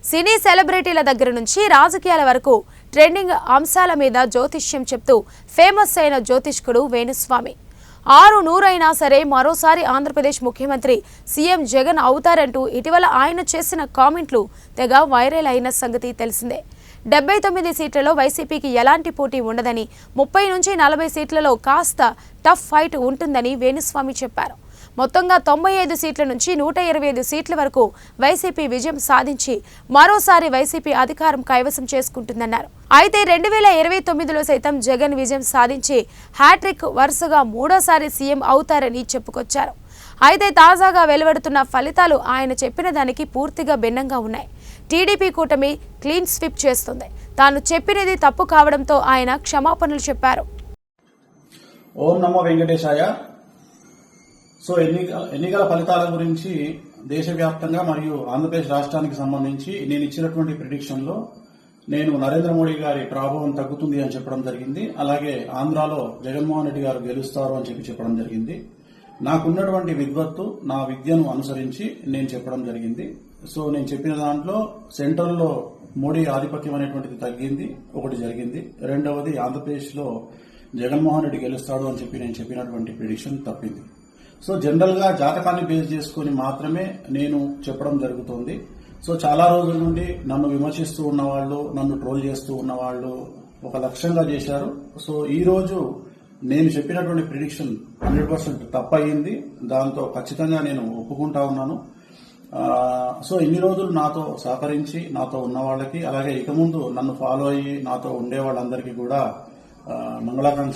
సినీ సెలబ్రిటీల దగ్గర నుంచి రాజకీయాల వరకు ట్రెండింగ్ అంశాల మీద జ్యోతిష్యం చెప్తూ ఫేమస్ అయిన జ్యోతిష్కుడు వేణుస్వామి. 600 అయినా సరే మరోసారి ఆంధ్రప్రదేశ్ ముఖ్యమంత్రి సీఎం జగన్ అవుతారంటూ ఇటీవల ఆయన చేసిన కామెంట్లు తెగ వైరల్ అయిన సంగతి తెలిసిందే. 79 సీట్లలో వైసీపీకి ఎలాంటి పోటీ ఉండదని, 30 నుంచి 40 సీట్లలో కాస్త టఫ్ ఫైట్ ఉంటుందని వేణుస్వామి చెప్పారు. మొత్తంగా 95 సీట్ల నుంచి 125 సీట్ల వరకు వైసీపీ విజయం సాధించి మరోసారి వైసీపీ అధికారం కైవసం చేసుకుంటుందన్నారు. అయితే 2029లో సైతం జగన్ విజయం సాధించి హ్యాట్రిక్ వరుసగా మూడోసారి సీఎం అవుతారని చెప్పుకొచ్చారు. అయితే తాజాగా వెలువడుతున్న ఫలితాలు ఆయన చెప్పిన దానికి పూర్తిగా భిన్నంగా ఉన్నాయి. టీడీపీ కూటమి క్లీన్ స్వీప్ చేస్తుంది. తాను చెప్పినది తప్పు కావడంతో ఆయన క్షమాపణలు చెప్పారు. ఓం నమో వెంకటేశాయ. సో ఎన్నికల ఫలితాల గురించి దేశవ్యాప్తంగా మరియు ఆంధ్రప్రదేశ్ రాష్ట్రానికి సంబంధించి నేను ఇచ్చినటువంటి ప్రిడిక్షన్ లో నేను నరేంద్ర మోడీ గారి ప్రభావం తగ్గుతుంది అని చెప్పడం జరిగింది. అలాగే ఆంధ్రాలో జగన్మోహన్ రెడ్డి గారు గెలుస్తారు అని చెప్పడం జరిగింది. నాకున్నటువంటి విద్వత్తు, నా విద్యను అనుసరించి నేను చెప్పడం జరిగింది. సో నేను చెప్పిన దాంట్లో సెంట్రల్లో మోడీ ఆధిపత్యం అనేటువంటిది తగ్గింది, ఒకటి జరిగింది. రెండవది ఆంధ్రప్రదేశ్ లో జగన్మోహన్ రెడ్డి గెలుస్తాడు అని చెప్పి నేను చెప్పినటువంటి ప్రిడిక్షన్ తప్పింది. సో జనరల్ గా జాతకాన్ని బేస్ చేసుకుని మాత్రమే నేను చెప్పడం జరుగుతుంది. సో చాలా రోజుల నుండి నన్ను విమర్శిస్తూ ఉన్నవాళ్లు, నన్ను ట్రోల్ చేస్తూ ఉన్నవాళ్లు ఒక లక్ష్యంగా చేశారు. సో ఈ రోజు నేను చెప్పినటువంటి ప్రిడిక్షన్ 100% తప్పయింది. దాంతో ఖచ్చితంగా నేను ఒప్పుకుంటా ఉన్నాను. సో ఇన్ని రోజులు నాతో సహకరించి నాతో ఉన్న వాళ్ళకి, అలాగే ఇక ముందు నన్ను ఫాలో అయ్యి నాతో ఉండే వాళ్ళందరికీ కూడా మంగళాకాంక్షలు